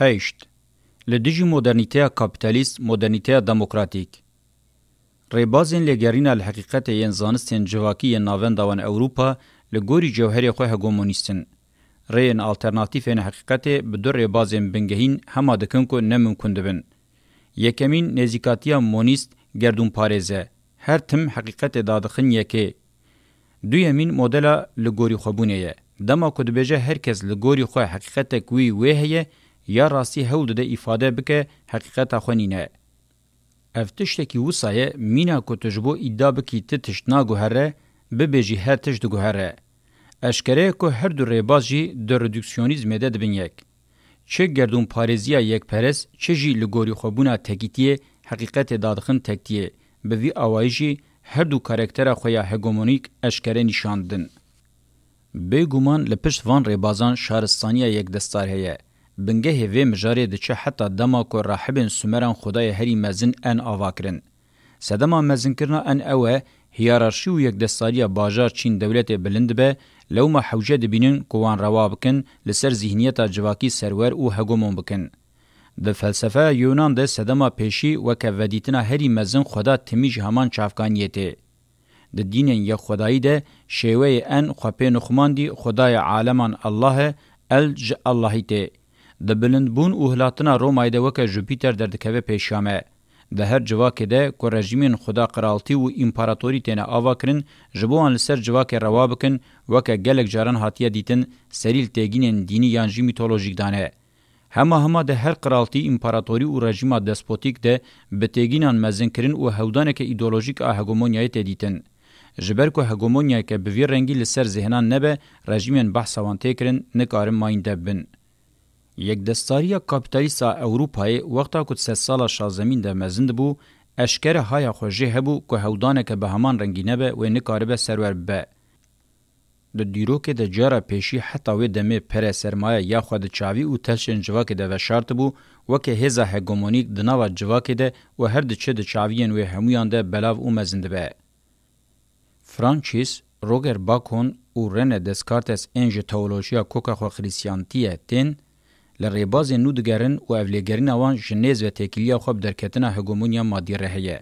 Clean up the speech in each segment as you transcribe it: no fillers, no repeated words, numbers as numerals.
هشت لدیجی مدرنیته کاپیتالیست مدرنیته دموکراتیک ریبازین لگرینا الحقیقت ین زانستین جواکی ناوندوان اوروپا لگوری جوهری خو هگومونیستن رین آلترناتیفین حقیقت بدور ریبازین بنگهین هما دکن کو نممکن دبن یکمین نزیکاتیا مونیست گردون پارزه هر تم حقیقت دادخن یکی دویمین مدل لگوری خوبونه دما کد بجه هر کس لگوری خو حقیقت کوی وهیه یا راستی هول ده ifade بکه حقیقت خونینه افتشتکی وصایه مینا کو تجبو ادعا بکی تشتنا گوهره ببیجی هر تشت گوهره اشکره کو هر دو ریباز جی در ردکسیونیزم ده دبن یک چه گردون پارزیا یک پرس چه جی لگوری خوبونا تکیتیه حقیقت دادخن تکتیه به وی آوایجی هر دو کاراکتر خویا هگمونیک اشکره نشاندن بگومان لپشت وان ریبازان شهرستانیا یک دستار هیه بنگه هوی مجاری دچه حتی دما که راحبین سومران خدای هری مزن ان آواکرن. سدما مزن کرنا ان اوه هیارارشی و یک دستاری باجار چین دولت بلند به لو ما حوجه دبینن کوان روا بکن لسر ذهنیت جواکی سرور او هگومون بکن. ده فلسفه یونان ده سدما پیشی و که ودیتنا هری مزن خدا تمیج همان چافکانیته. ده دینن یک خدایی ده شیوه ان خواه نخمان دی خدای عالمان الله الج اللهیته. د بلندبون او هلاتنا رومای ده وکه جوپیتر در دکوه پیشامه. ده هر جواکه ده که رژیمین خدا قرالتی و امپاراتوری تینه آوا کرن جبوان لسر جواکه روا بکن وکه گلک جاران حاتیه دیتن سریل تیگین دینی یانجی میتولوژیک دانه. همه ده هر قرالتی امپاراتوری و رژیم دسپوتیک ده به تیگینان مزن کرن و هودانه که ایدولوژیک هگمونیای تدیتن. جبر که هگمونیای که بویر رنگی لسر ذهنان نبه رژیمین بحثوان تیکرن نکارم ماین دبن. یک دستاری کاپیتالیست اوروپای وقتا که 3 سال شازمین ده مزند بو اشکره های خوشی هبو که هودانه که به همان رنگی نبه و نکاره سرور به. ده دیرو که ده جاره پیشی حتی و دمه پر سرمایه یا خود چاوی و تلشن جواک ده و شارت بو و که هزا هگمونیک دناو جواک ده و هر ده چه ده چاویین و همویان ده بلاو و مزند به. فرانچیس روگر باکون و رن دسکارتس انج تئولوژیا کوکا خو خریسیانتیه تین لریباز نودگرن و اولیگرین آوان جنیز و تکیلیا خوب در کتنا هگمونیا مادی رهیه.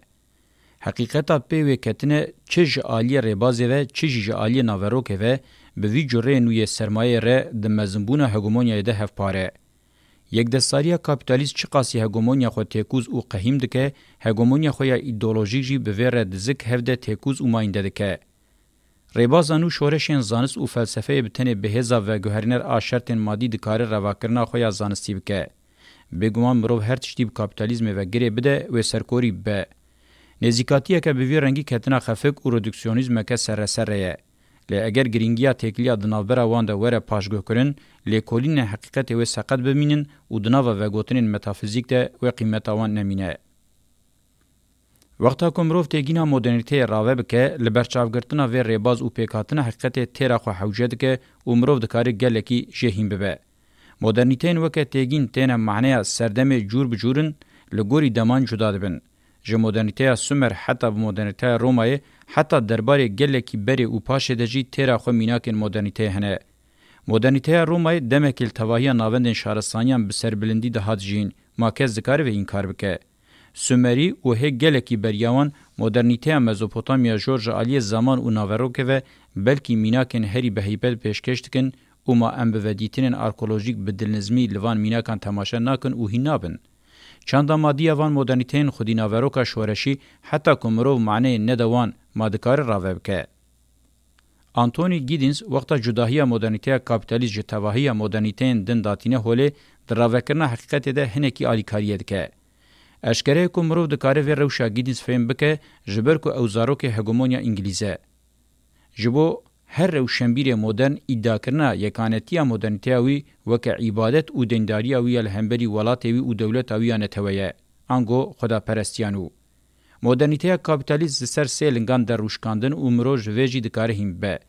حقیقتا پیوی کتنه چه جعالی ریبازی و چه جعالی ناوروکه و به وی جره نوی سرمایه ره دمزنبون هگمونیا ده هف پاره. یک دستاری کاپیتالیست چه قاسی هگمونیا خو تکوز و قهیم دکه هگمونیا خویا ایدولوژیک جی به ویر دزک هفده تکوز و ماینده دکه. ریبازانو شورشین زانست و فلسفه بتنه بهزا و گوهرینر آشرتین مادی دکاره رواکرنا خویا زانستی بکه. بگوان مروف هر تشتیب کابیتالیزم و گره بده و سرکوری به. نزیکاتیه که بوی رنگی کتنا خفک و ردکسیونیزم که سره. لی اگر گرینگیا تکلیا دناوبرا وانده وره پاشگو کرن، لی کولین حقیقت و سقط بمینن و دناو و گوتنین متافیزیک ده و قیمت آوان نمینه. وقتا کمروف تیگینا مدرنیته راوه بکه لبرچاوگرتنا و ریباز و پیکاتنا حقیقت تیرا خو حوجه دکه و مروف دکاره گلکی جهیم ببه. مدرنیتین وکه تیگین تینا معنی سردم جور بجورن لگوری دمان جدا دبن. جه مدرنیته سومر حتی بمدرنیته رومای حتی درباره گلکی بری و پاشه دجی تیرا خو میناکن مدرنیته هنه. مدرنیته رومای دمکل تواهی ناوندن شهرستانیان بسر بلندی دهات جین ماکز دکاره و اینکار بکه. سومری و هی گلکی بریاوان مدرنیته مزوپوتامیا جورج آلی زمان و ناوروکه و بلکی میناکن هری به هیبت پیشکشتکن و ما ام بودیتین ارکولوژیک بدلنزمی لوان میناکن تماشا ناکن و هینابن. چند مادی وان مدرنیتین خودی ناوروکا شورشی حتی کمرو معنی ندوان مادکار راوبکه. آنتونی گیدینز وقتا جداهی مدرنیته کاپیتالیست جتواهی مدرنیتین دن داتینه هوله در راوکرنا حقیقت ده هنکی آلیکاریه دکه. اشکره کو مرو د کار و روشا گیدینز فهم بکه جبر کو اوزارو که هگمونیا انگلیزه جبو هر روشنبیر مدرن ادعا کرنا یکانتیا مدرنیتیاوی وک عبادت او دینداریاوی الهمبری ولاتوی او دولتاوی نتویه انگو خدا پرستیانو مدرنیته کاپیتالیسم سر سیلنگان در روشکاندن او مرو جویجی د کار هم به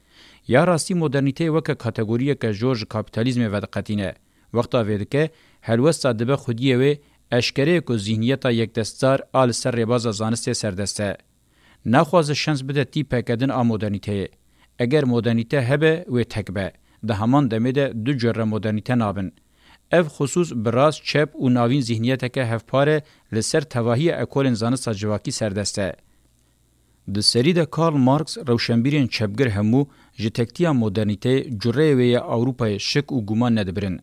یا راستی مدرنیته وک کاتگوریه که جورج کاپیتالیسم و دقتینه وقتا ودکه هلوستا دبه خودیه و اشکره کو ذهنیتا یک دستار آل سر رباز زانسته سردسته. نخواز شانس بده تی پکدن آ مدرنیته. اگر مدرنیته هبه و تکبه. ده همان دمه ده دو جره مدرنیته نابن. اف خصوص براس چپ و ناوین ذهنیت که هفپاره لسر تواهی اکولن زانست جواکی سردسته. د سری د کارل مارکس روشنبیرین چپگر همو جتکتیا مدرنیته جره وی اوروپای شک و گمان ندبرن.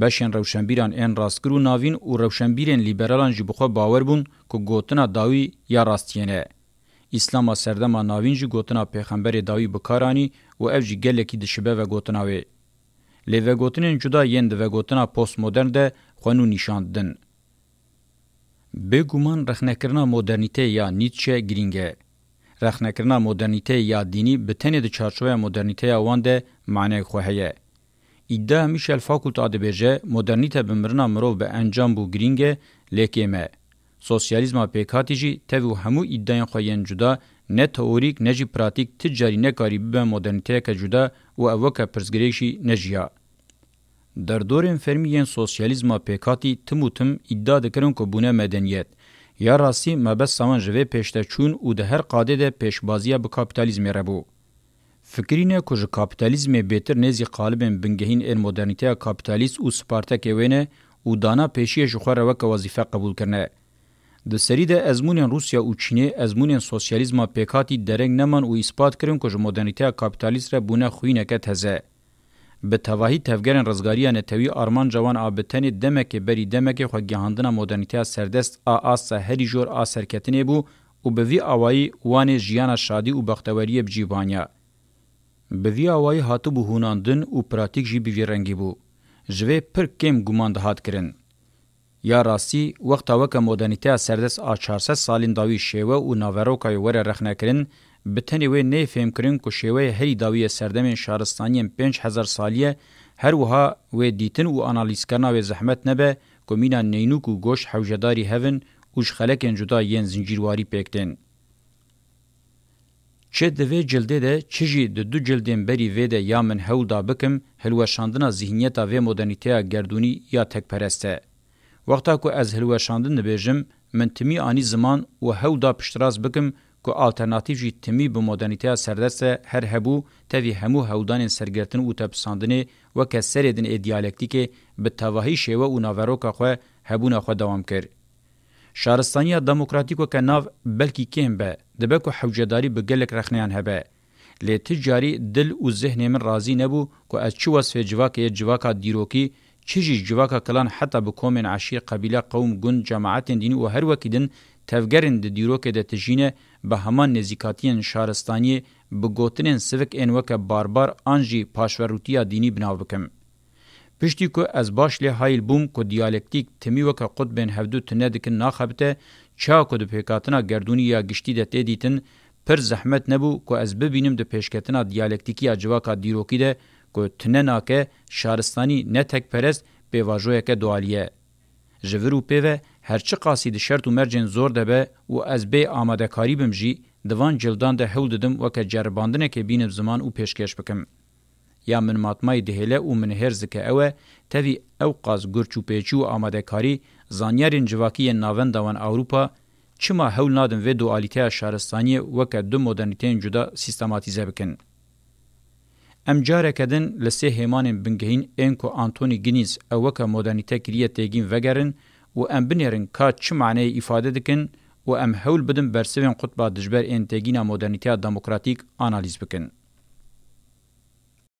بشین روشنبیران این راستگرو ناوین و روشنبیرین لیبرالان جبخوا باور بون که گوتنا داوی یا راستینه. اسلام سردما ناوین جی گوتنا پیغمبر داوی بکارانی و اف جی گلکی دشبه و گوتناوی. لی و گوتنین جدا ین و گوتنا پوست مدرن ده خوانو نشاندن. بگومان رخنکرنا مدرنیته یا نیتشه گرینگه. رخنکرنا مدرنیته یا دینی بتنی ده چارچوه مدرنیته وان ده معنی خوهیه. ایده میشل فاکولت آدبیجه مدرنیته بمرنا مروف به انجام بو گرینگه لیکیمه. سوسیالیزما پیکاتی جی تاوی همو ایدهین خواهین جدا نه تئوریک نه جی پراتیک تجاری نه کاری به مدرنیته که جدا و اوکا پرزگریشی نجیا. در دورین فرمیین سوسیالیزما پیکاتی تموتم ایده دکرن که بونه مدنیت. یا راستی مبس سامان جوه پیشته چون و ده هر قاده ده پیشبازیه به کابیتالیزم ربو. فکرینه که کابیتالیزم بیتر نزی قالبن بنگهین این مدرنیته کابیتالیست و سپارتک وینه و دانا پیشی جخوار وک وظیفه قبول کرنه. د سری د ازمونین روسیا او چین ازمونین سوسیالیزما پیکاتی درنگ نمان او اثبات کرن که مدرنیته کابیتالیست را بونه خوینه که تزه. به تواهی تفگرن رزگاریه نتوی آرمان جوان آبتنی دمک بری دمک خو گهاندنا مدرنیته سردست آس هری جور آسرکتنی بو او به وی اوایی وان جیانا شادی او بختوری بجیبانیا. به وی اوایی هاتو بو هوناندن او پراتیک جی بی رنگی بو. جوه پر کم گمان دهات کرن. یا راستی وقت وک مدرنیته سردست آ 400 سالین داوی شیوه او ناوروکای ور رخنه کرن بتنی و نه فهم کرن کو شیوه هری داوی سردمن شهرستانی 5000 سالیه هر وها و دیتن او انالیز کرنا و زحمت نبه کومینا نینوک و گوش حوجداری هون اوش خلکن جدا ین زنجیرواری پکتن چه دوی جلده ده چجی د دو جلدین بری ویده یا من هولدا بکم هلوشاندنا ذهنیتا و مدرنیته گردونی یا تک پرسته وقتا کو از هلوشاندن نبیجم من تمی آنی زمان و هولدا پشتراز بکم کو آلترناتیو جی تمی به مدرنیته سردست هر هبو تاوی همو هولدان سرگرتن و تپساندنه و که سریدن ایدیالکتیک به تواهی شیوه و ناوروکا خواه هبونا خواه دوام کرد. شهرستانی دموکراتیکو که ناو بلکی کم به دبه که حوجداری به گلک رخنیان هبه. لی تجاری دل و ذهن من راضی نبو که از چو وصف جواکه جواکا دیروکی چیجی جواکا کلان حتی بکومن عشیر قبیله قوم گند جماعت دینی و هر وکیدن تفگرن د دیروکه د تجینه به همان نزیکاتین شهرستانی بگوتنین سوک این وکه باربار آنجی پاشوروتیا دینی بناو بکم. پشتی که از باش لی حایل بوم که دیالکتیک تمی وکه قد بین هفدو تنه دکن ناخبته چا که د پیکاتنا گردونی یا گشتی ده تیدیتن پر زحمت نبو که از ببینم د پیشکتنا دیالکتیکی اجواکا دیروکی ده که تنه ناکه شهرستانی نه تک پرست به واجوه که دوالیه. جورو پیوه هرچی قاسی ده شرط و مرجن زور دبه و از بی آماده کاری بمجی دوان جلدان ده هول ددم و که جرباندنه که بینم زمان و پیشکش بکم. یا من ماتمای دهله و من هرز که اوه تاوی اوقاز گرچو پیچو و آماده کاری زانیارین جواکی ناون دوان اوروپا چما هول نادن و دوالیته شهرستانی و که دو مدرنیتین جدا سیستماتیزه بکن. ام جاره کدن لسه هیمان بنگهین اینکو آنتونی گینیز اوکا مدرنیته کریه تیگین وگرن و ام بنیرن که چه معنی افاده دکن و ام هول بدن برسوین قطبا دجبر این تیگینا مدرنیته دموکراتیک آنالیز بکن.